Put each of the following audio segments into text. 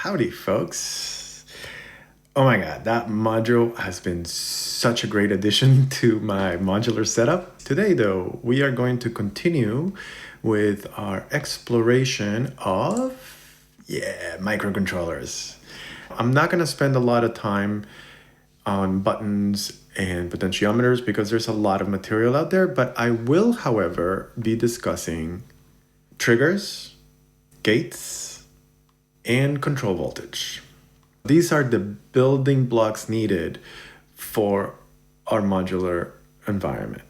Howdy, folks. Oh my God, that module has been such a great addition to my modular setup. Today, though, we are going to continue with our exploration of, microcontrollers. I'm not going to spend a lot of time on buttons and potentiometers because there's a lot of material out there, but I will, however, be discussing triggers, gates, and control voltage. These are the building blocks needed for our modular environment.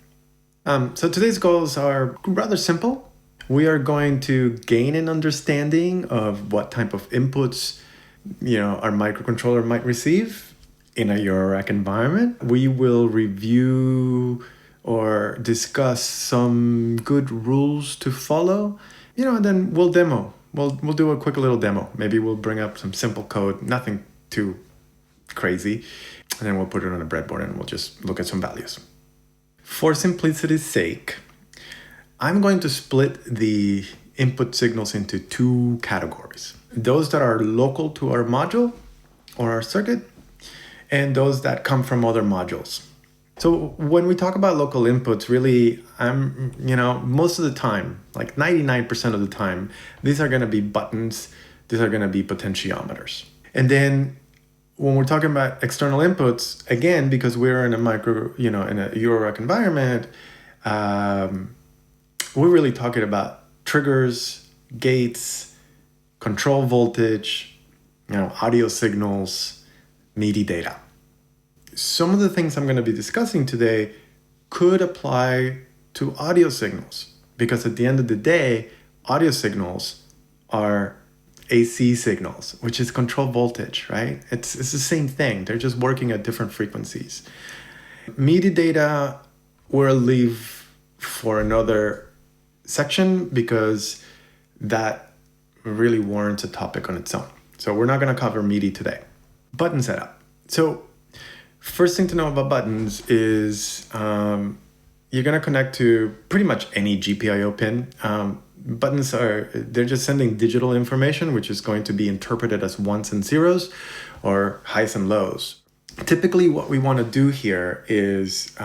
So today's goals are rather simple. We are going to gain an understanding of what type of inputs our microcontroller might receive in a Eurorack environment. We will review or discuss some good rules to follow, and then we'll demo. We'll do a quick little demo. Maybe we'll bring up some simple code, nothing too crazy, and then we'll put it on a breadboard and we'll just look at some values. For simplicity's sake, I'm going to split the input signals into two categories. Those that are local to our module or our circuit, and those that come from other modules. So when we talk about local inputs, really, most of the time, like 99% of the time, these are going to be buttons. These are going to be potentiometers. And then when we're talking about external inputs, again, because we're in a in a Eurorack environment, we're really talking about triggers, gates, control voltage, audio signals, MIDI data. Some of the things I'm going to be discussing today could apply to audio signals, because at the end of the day, audio signals are AC signals, which is control voltage, right? It's the same thing. They're just working at different frequencies. MIDI data we'll leave for another section because that really warrants a topic on its own. So we're not going to cover MIDI today. Button setup. So first thing to know about buttons is you're going to connect to pretty much any GPIO pin. Buttons they're just sending digital information, which is going to be interpreted as ones and zeros or highs and lows. Typically, what we want to do here is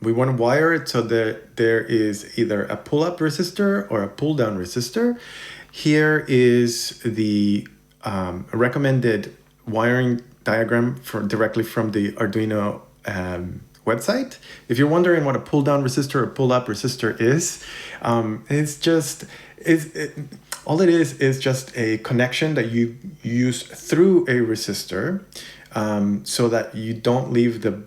we want to wire it so that there is either a pull-up resistor or a pull-down resistor. Here is the recommended wiring diagram directly from the Arduino website. If you're wondering what a pull-down resistor or pull-up resistor is, all it is just a connection that you use through a resistor so that you don't leave the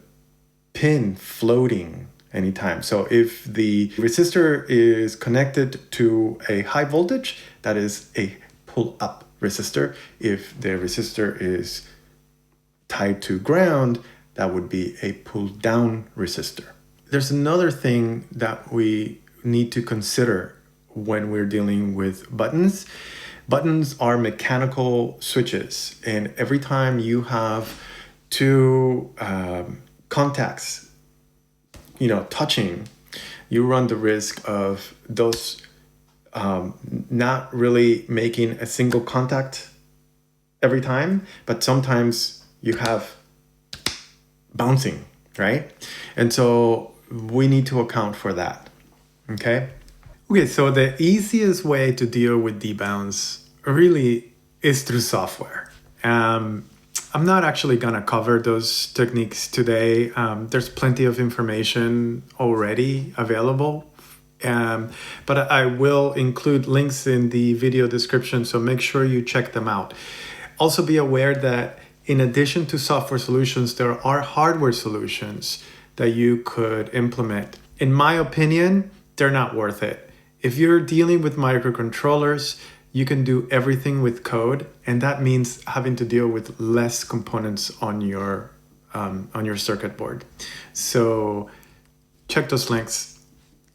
pin floating anytime. So if the resistor is connected to a high voltage, that is a pull-up resistor. If the resistor is tied to ground, that would be a pull-down resistor. There's another thing that we need to consider when we're dealing with buttons. Buttons are mechanical switches, and every time you have two contacts, touching, you run the risk of those not really making a single contact every time, but sometimes you have bouncing, right? And so we need to account for that, okay? Okay, so the easiest way to deal with debounce really is through software. I'm not actually gonna cover those techniques today. There's plenty of information already available, but I will include links in the video description, so make sure you check them out. Also be aware that in addition to software solutions, there are hardware solutions that you could implement. In my opinion, they're not worth it. If you're dealing with microcontrollers, you can do everything with code, and that means having to deal with less components on your circuit board. So check those links.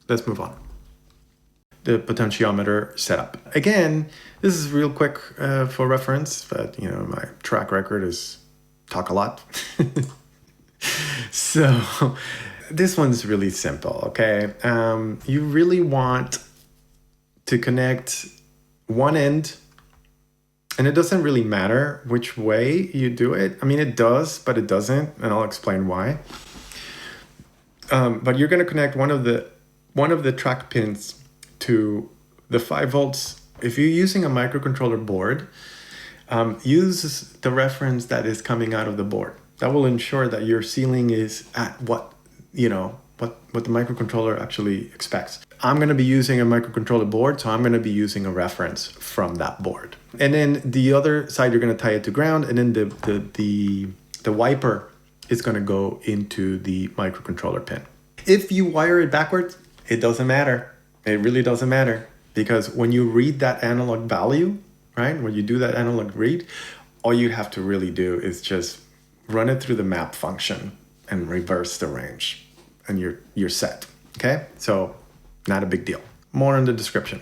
Let's move on. The potentiometer setup. Again, this is real quick for reference, but my track record is talk a lot. So this one's really simple, okay? You really want to connect one end And it doesn't really matter which way you do it. I mean, it does, but it doesn't, and I'll explain why. But you're going to connect one of the track pins to the 5 volts. If you're using a microcontroller board, use the reference that is coming out of the board. That will ensure that your ceiling is at what the microcontroller actually expects. I'm going to be using a microcontroller board, so I'm going to be using a reference from that board. And then the other side, you're going to tie it to ground, and then the wiper is going to go into the microcontroller pin. If you wire it backwards, it doesn't matter. It really doesn't matter, because when you read that analog value, right, when you do that analog read, all you have to really do is just run it through the map function and reverse the range, and you're set. Okay, so not a big deal. More in the description.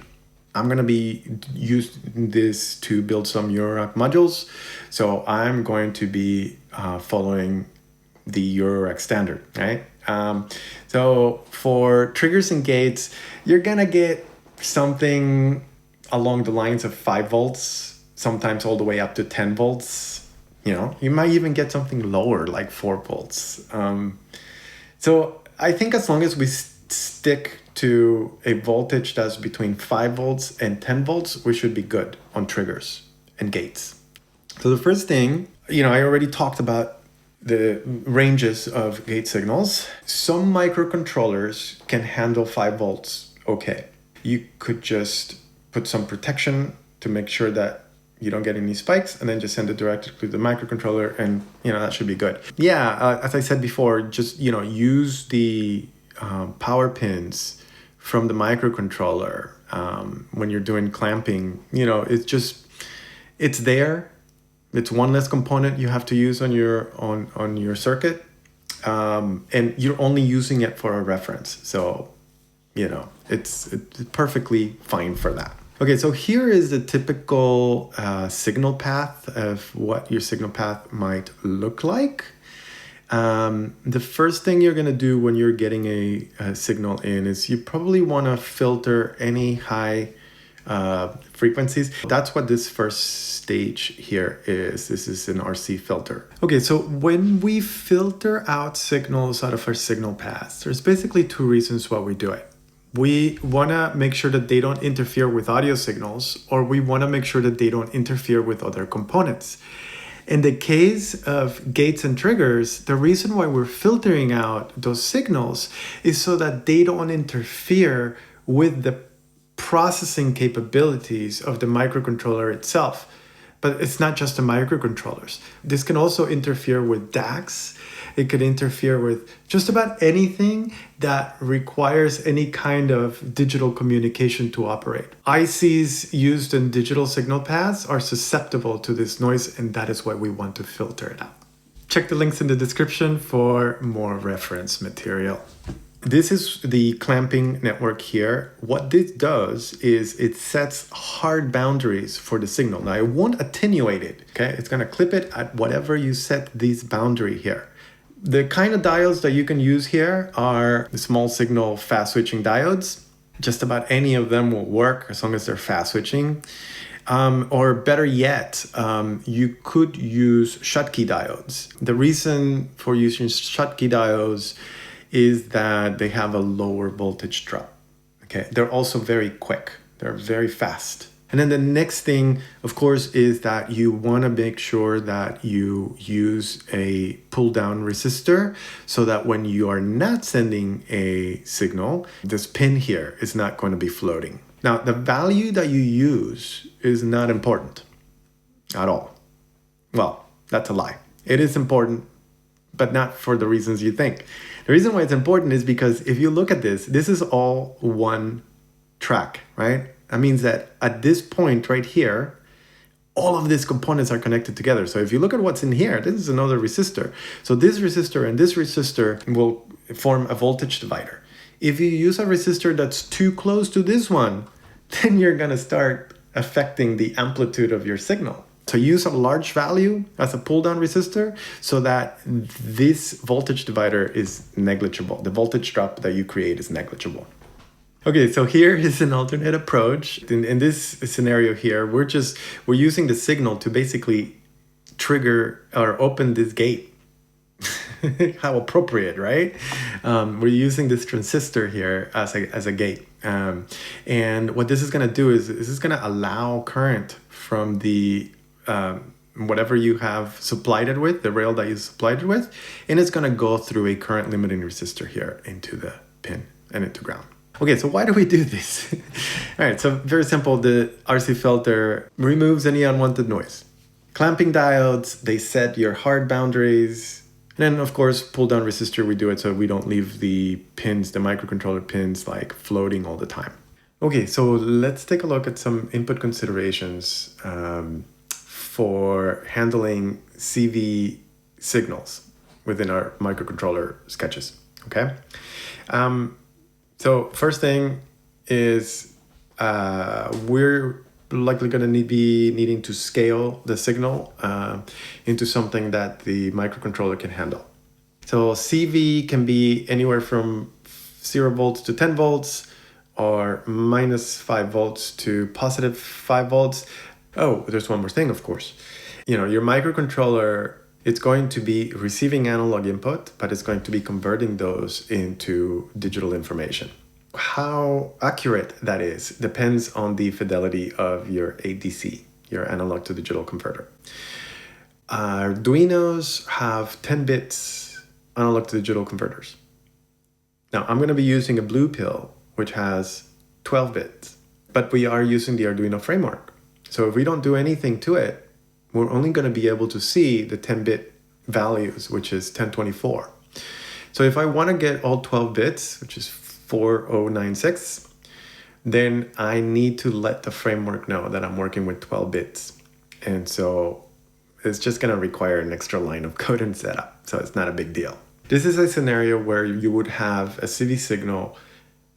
I'm going to be using this to build some Eurorack modules, so I'm going to be following the Eurorack standard, right? So for triggers and gates, you're going to get something along the lines of 5 volts, sometimes all the way up to 10 volts. You might even get something lower, like 4 volts. So I think as long as we stick to a voltage that's between 5 volts and 10 volts, we should be good on triggers and gates. So the first thing, I already talked about the ranges of gate signals. Some microcontrollers can handle 5 volts okay. You could just put some protection to make sure that you don't get any spikes, and then just send it directly to the microcontroller, and that should be good. Yeah, as I said before, just use the power pins from the microcontroller when you're doing clamping. It's there. It's one less component you have to use on your circuit, and you're only using it for a reference. So it's perfectly fine for that. Okay, so here is the typical signal path of what your signal path might look like. The first thing you're going to do when you're getting a signal in is you probably want to filter any high frequencies. That's what this first stage here is. This is an RC filter. Okay, so when we filter out signals out of our signal paths, there's basically 2 reasons why we do it. We want to make sure that they don't interfere with audio signals, or we want to make sure that they don't interfere with other components. In the case of gates and triggers, the reason why we're filtering out those signals is so that they don't interfere with the processing capabilities of the microcontroller itself. But it's not just the microcontrollers. This can also interfere with DACs. It could interfere with just about anything that requires any kind of digital communication to operate. ICs used in digital signal paths are susceptible to this noise, and that is why we want to filter it out. Check the links in the description for more reference material. This is the clamping network here. What this does is it sets hard boundaries for the signal. Now, it won't attenuate it, okay? It's gonna clip it at whatever you set this boundary here. The kind of diodes that you can use here are the small signal fast switching diodes. Just about any of them will work as long as they're fast switching. Or better yet, you could use Schottky diodes. The reason for using Schottky diodes is that they have a lower voltage drop. Okay, they're also very quick. They're very fast. And then the next thing, of course, is that you want to make sure that you use a pull-down resistor so that when you are not sending a signal, this pin here is not going to be floating. Now, the value that you use is not important at all. Well, that's a lie. It is important, but not for the reasons you think. The reason why it's important is because if you look at this, this is all one track, right? That means that at this point right here, all of these components are connected together. So if you look at what's in here, this is another resistor. So this resistor and this resistor will form a voltage divider. If you use a resistor that's too close to this one, then you're going to start affecting the amplitude of your signal. So use a large value as a pull-down resistor so that this voltage divider is negligible. The voltage drop that you create is negligible. Okay, so here is an alternate approach. In this scenario here, we're using the signal to basically trigger or open this gate. How appropriate, right? We're using this transistor here as a gate. And what this is going to do is this is going to allow current from the whatever you have supplied it with, the rail that you supplied it with, and it's going to go through a current limiting resistor here into the pin and into ground. Okay, so why do we do this? All right, so very simple. The RC filter removes any unwanted noise. Clamping diodes, they set your hard boundaries. And then, of course, pull down resistor, we do it so we don't leave the pins, the microcontroller pins, like floating all the time. Okay, so let's take a look at some input considerations for handling CV signals within our microcontroller sketches, okay? So first thing is we're likely going to be needing to scale the signal into something that the microcontroller can handle. So CV can be anywhere from 0 volts to 10 volts or minus 5 volts to positive 5 volts. Oh, there's one more thing, of course. You know, your microcontroller, it's going to be receiving analog input, but it's going to be converting those into digital information. How accurate that is depends on the fidelity of your ADC, your analog to digital converter. Arduinos have 10 bits analog to digital converters. Now, I'm going to be using a blue pill, which has 12 bits, but we are using the Arduino framework. So if we don't do anything to it, we're only going to be able to see the 10-bit values, which is 1024. So if I want to get all 12 bits, which is 4096, then I need to let the framework know that I'm working with 12 bits. And so it's just going to require an extra line of code and setup. So it's not a big deal. This is a scenario where you would have a CV signal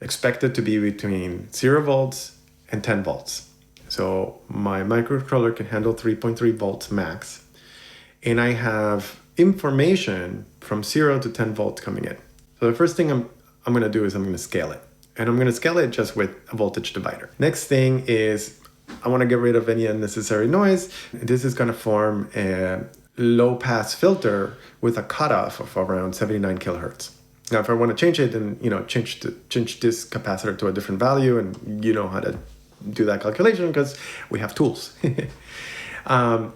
expected to be between 0 volts and 10 volts. So my microcontroller can handle 3.3 volts max. And I have information from 0 to 10 volts coming in. So the first thing I'm going to do is I'm going to scale it. And I'm going to scale it just with a voltage divider. Next thing is I want to get rid of any unnecessary noise. This is going to form a low pass filter with a cutoff of around 79 kilohertz. Now, if I want to change it, then change this capacitor to a different value, and you know how to do that calculation because we have tools. And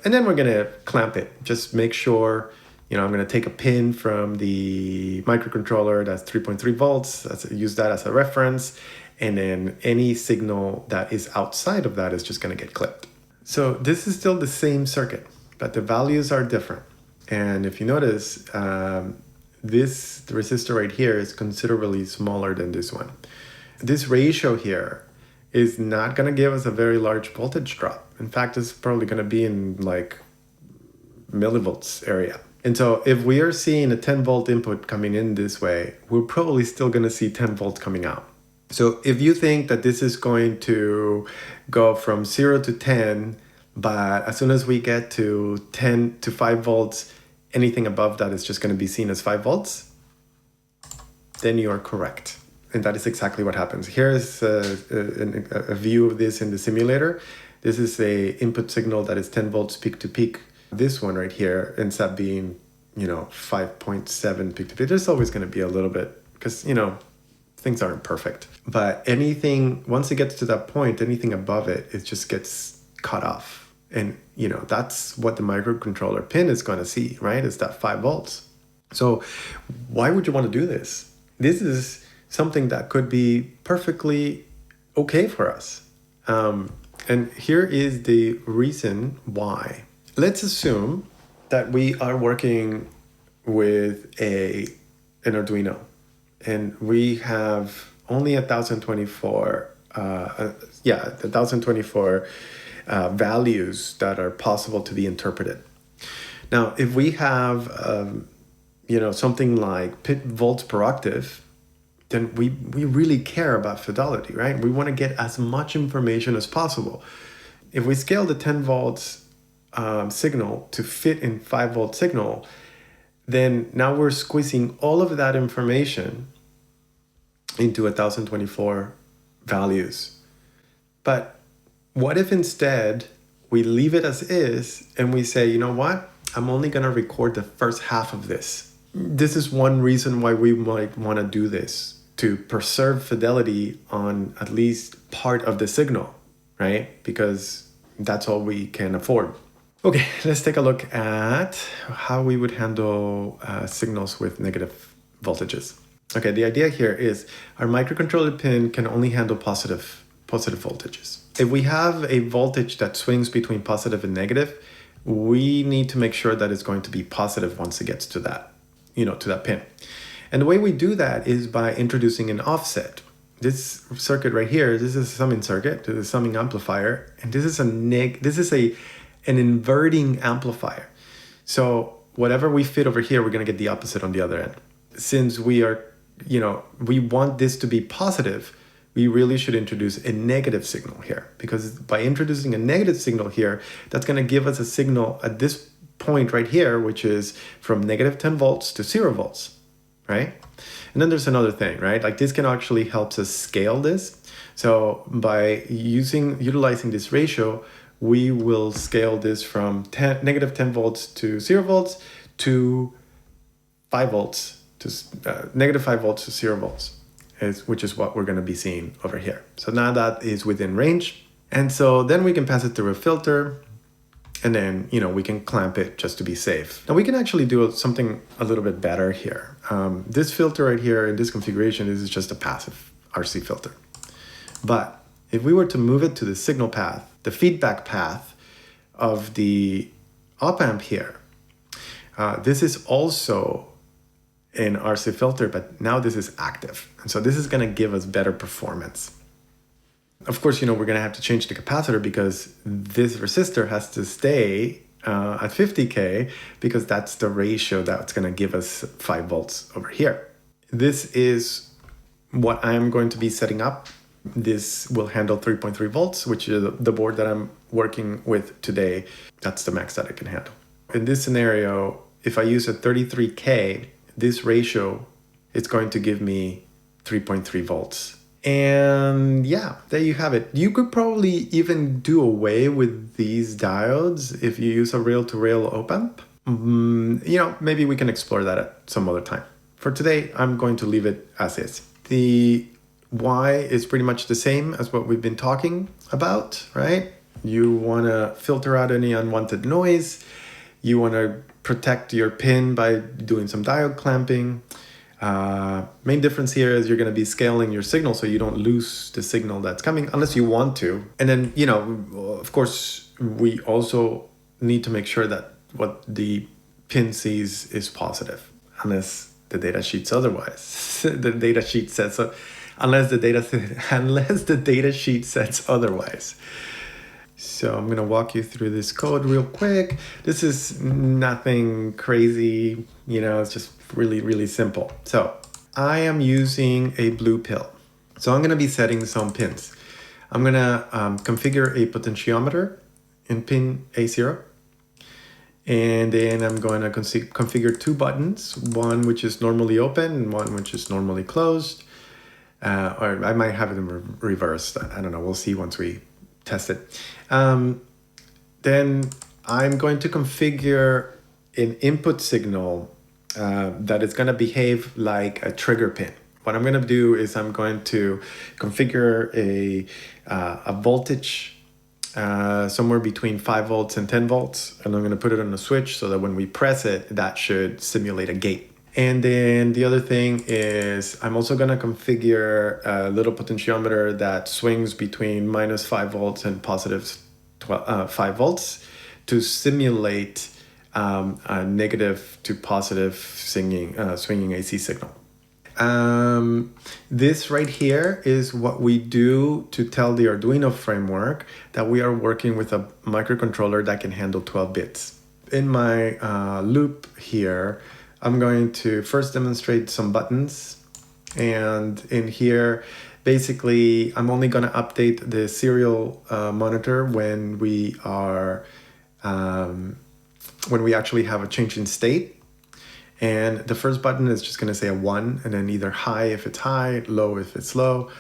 then we're going to clamp it. Just make sure, I'm going to take a pin from the microcontroller that's 3.3 volts. Use that as a reference. And then any signal that is outside of that is just going to get clipped. So this is still the same circuit, but the values are different. And if you notice, this resistor right here is considerably smaller than this one. This ratio here is not going to give us a very large voltage drop. In fact, it's probably going to be in like millivolts area. And so if we are seeing a 10 volt input coming in this way, we're probably still going to see 10 volts coming out. So if you think that this is going to go from 0 to 10, but as soon as we get to 10 to 5 volts, anything above that is just going to be seen as 5 volts, then you are correct. And that is exactly what happens. Here is a view of this in the simulator. This is a input signal that is 10 volts peak to peak. This one right here ends up being, 5.7 peak to peak. There's always going to be a little bit because, things aren't perfect. But once it gets to that point, anything above it, it just gets cut off. And, that's what the microcontroller pin is going to see, right? It's that 5 volts. So why would you want to do this? This is something that could be perfectly okay for us. And here is the reason why. Let's assume that we are working with an Arduino and we have only 1024 values that are possible to be interpreted. Now, if we have something like volts per octave, then we really care about fidelity, right? We want to get as much information as possible. If we scale the 10 volts signal to fit in 5 volt signal, then now we're squeezing all of that information into 1024 values. But what if instead we leave it as is and we say, you know what? I'm only going to record the first half of this. This is one reason why we might want to do this, to preserve fidelity on at least part of the signal, right? Because that's all we can afford. Okay, let's take a look at how we would handle signals with negative voltages. Okay, the idea here is our microcontroller pin can only handle positive voltages. If we have a voltage that swings between positive and negative, we need to make sure that it's going to be positive once it gets to that, to that pin. And the way we do that is by introducing an offset. This circuit right here, this is a summing circuit, this is a summing amplifier, and this is an inverting amplifier. So whatever we fit over here, we're going to get the opposite on the other end. Since we want this to be positive, we really should introduce a negative signal here, because by introducing a negative signal here, that's going to give us a signal at this point right here, which is from negative 10 volts to 0 volts, right? And then there's another thing, right? Like this can actually help us scale this. So by utilizing this ratio, we will scale this from negative 10 volts to 0 volts to 5 volts to negative 5 volts to 0 volts, which is what we're going to be seeing over here. So now that is within range. And so then we can pass it through a filter, and then, we can clamp it just to be safe. Now we can actually do something a little bit better here. This filter right here in this configuration, this is just a passive RC filter. But if we were to move it to the signal path, the feedback path of the op-amp here, this is also an RC filter, but now this is active. And so this is going to give us better performance. Of course, we're going to have to change the capacitor because this resistor has to stay at 50K, because that's the ratio that's going to give us 5 volts over here. This is what I'm going to be setting up. This will handle 3.3 volts, which is the board that I'm working with today. That's the max that it can handle. In this scenario, if I use a 33K, this ratio is going to give me 3.3 volts. And yeah, there you have it. You could probably even do away with these diodes if you use a rail-to-rail op-amp. Maybe we can explore that at some other time. For today, I'm going to leave it as is. The Y is pretty much the same as what we've been talking about, right? You want to filter out any unwanted noise. You want to protect your pin by doing some diode clamping. Main difference here is you're going to be scaling your signal so you don't lose the signal that's coming unless you want to. And then, of course, we also need to make sure that what the pin sees is positive, unless the data sheet says otherwise. The data sheet says so, unless the data sheet says otherwise. So I'm going to walk you through this code real quick. This is nothing crazy, it's just really, really simple. So I am using a blue pill. So I'm going to be setting some pins. I'm going to configure a potentiometer in pin A0. And then I'm going to configure 2 buttons, one which is normally open and one which is normally closed. Or I might have them reversed. I don't know. We'll see once we test it. Then I'm going to configure an input signal that is going to behave like a trigger pin. What I'm going to do is I'm going to configure a voltage somewhere between 5 volts and 10 volts, and I'm going to put it on a switch so that when we press it, that should simulate a gate. And then the other thing is I'm also going to configure a little potentiometer that swings between minus 5 volts and positive 5 volts to simulate a negative to positive swinging AC signal. This right here is what we do to tell the Arduino framework that we are working with a microcontroller that can handle 12 bits. In my loop here, I'm going to first demonstrate some buttons, and in here, basically, I'm only going to update the serial monitor when we are when we actually have a change in state. And the first button is just going to say a 1, and then either high if it's high, low if it's low,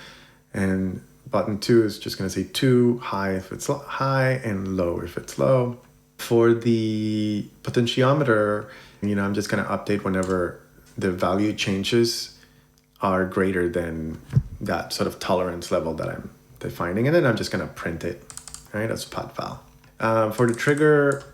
and button 2 is just going to say 2, high if it's high, and low if it's low. For the potentiometer, I'm just going to update whenever the value changes are greater than that sort of tolerance level that I'm defining, and then I'm just going to print it, right, as pot val. For the trigger,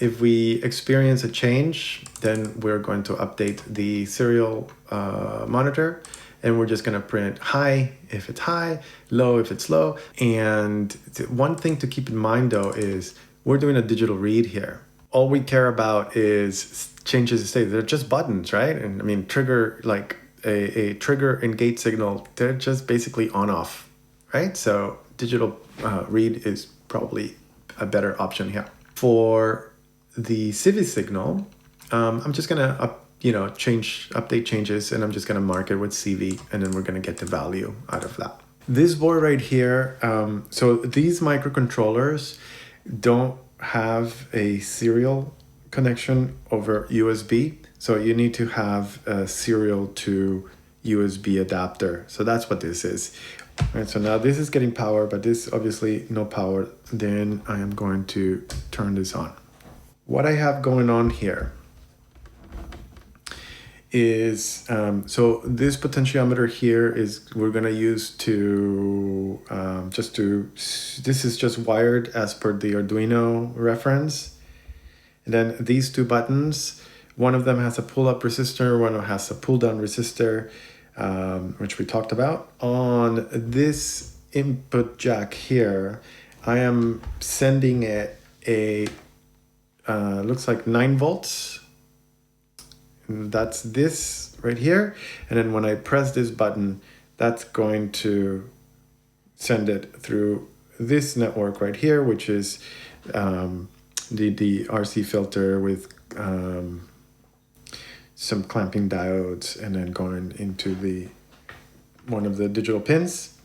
if we experience a change, then we're going to update the serial monitor, and we're just going to print high if it's high, low if it's low. And one thing to keep in mind, though, is we're doing a digital read here. All we care about is changes of state. They're just buttons, right? And I mean, trigger, like a trigger and gate signal, they're just basically on off, right? So digital read is probably a better option here. For the CV signal, I'm just gonna update changes, and I'm just gonna mark it with CV, and then we're gonna get the value out of that. This board right here, so these microcontrollers don't have a serial connection over USB, so you need to have a serial to USB adapter. So that's what this is. All right, so now this is getting power, but this obviously no power. Then I am going to turn this on. What I have going on here is, so this potentiometer here is we're going to use to, this is just wired as per the Arduino reference. And then these two buttons, one of them has a pull-up resistor, one has a pull-down resistor, which we talked about. On this input jack here, I am sending it a, looks like 9 volts. And that's this right here. And then when I press this button, that's going to send it through this network right here, which is the RC filter with some clamping diodes, and then going into one of the digital pins.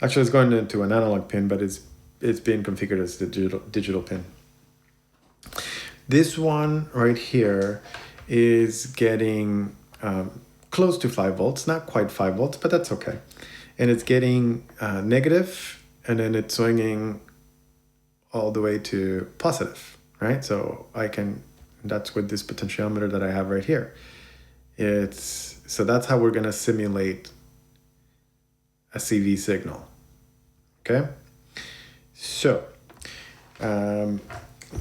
Actually, it's going into an analog pin, but it's being configured as the digital pin. This one right here is getting close to 5 volts, not quite 5 volts, but that's okay. And it's getting negative, and then it's swinging all the way to positive, right? So that's with this potentiometer that I have right here. So that's how we're gonna simulate a CV signal, okay? So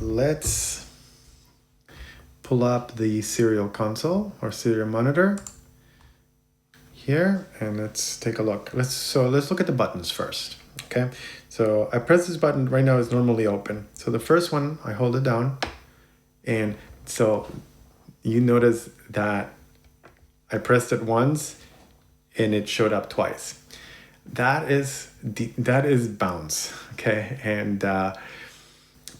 let's pull up the serial console or serial monitor here, and let's take a look. Let's look at the buttons first, okay? So I press this button right now, it's normally open. So the first one, I hold it down, and so you notice that I pressed it once and it showed up twice. That is bounce, okay? And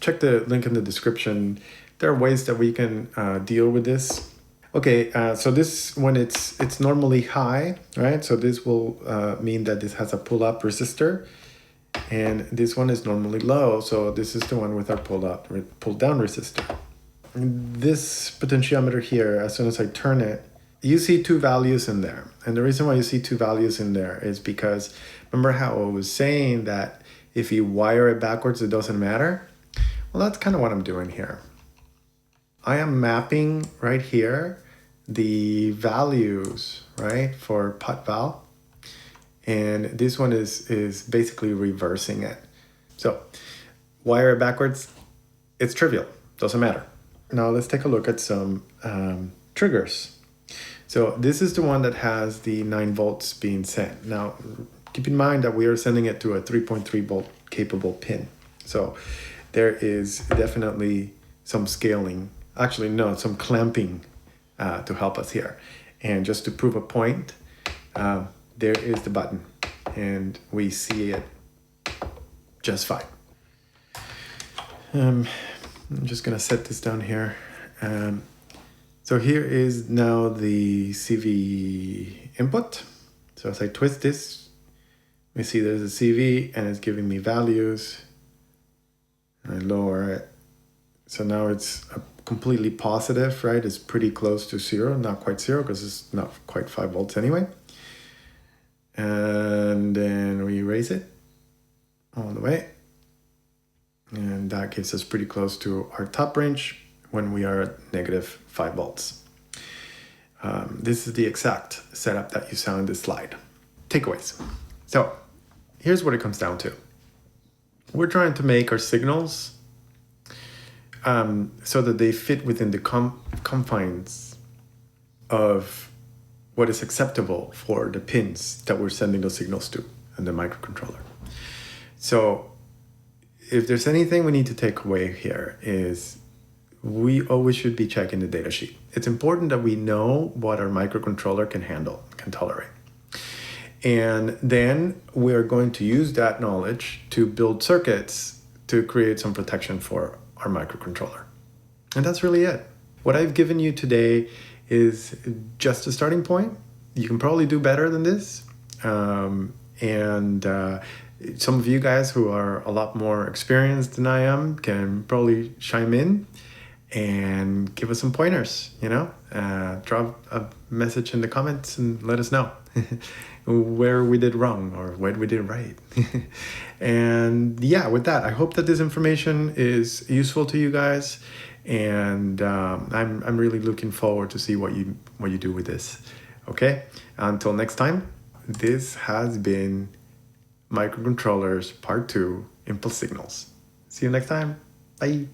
check the link in the description. There are ways that we can deal with this. Okay, so this, when it's normally high, right? So this will mean that this has a pull-up resistor, and this one is normally low. So this is the one with our pull-down resistor. This potentiometer here, as soon as I turn it, you see 2 values in there. And the reason why you see 2 values in there is because, remember how I was saying that if you wire it backwards, it doesn't matter? Well, that's kind of what I'm doing here. I am mapping right here the values, right, for pot val. And this one is basically reversing it. So wire it backwards, it's trivial, doesn't matter. Now let's take a look at some triggers. So this is the one that has the 9 volts being sent. Now, keep in mind that we are sending it to a 3.3 volt capable pin. So there is definitely some scaling, actually no, some clamping to help us here. And just to prove a point, there is the button, and we see it just fine. I'm just gonna set this down here. So here is now the CV input. So as I twist this, we see there's a CV and it's giving me values. And I lower it. So now it's completely positive, right? It's pretty close to 0, not quite 0 because it's not quite 5 volts anyway. And then we raise it all the way. And that gives us pretty close to our top range when we are at -5 volts. This is the exact setup that you saw in this slide. Takeaways. So here's what it comes down to. We're trying to make our signals so that they fit within the confines of what is acceptable for the pins that we're sending those signals to in the microcontroller. So if there's anything we need to take away here is we always should be checking the datasheet. It's important that we know what our microcontroller can handle, can tolerate. And then we're going to use that knowledge to build circuits to create some protection for our microcontroller. And that's really it. What I've given you today is just a starting point. You can probably do better than this. Some of you guys who are a lot more experienced than I am can probably chime in and give us some pointers, drop a message in the comments and let us know where we did wrong or what we did right. And yeah, with that, I hope that this information is useful to you guys. And I'm really looking forward to see what you do with this. Okay, until next time, this has been Microcontrollers Part 2 Impulse Signals. See you next time. Bye.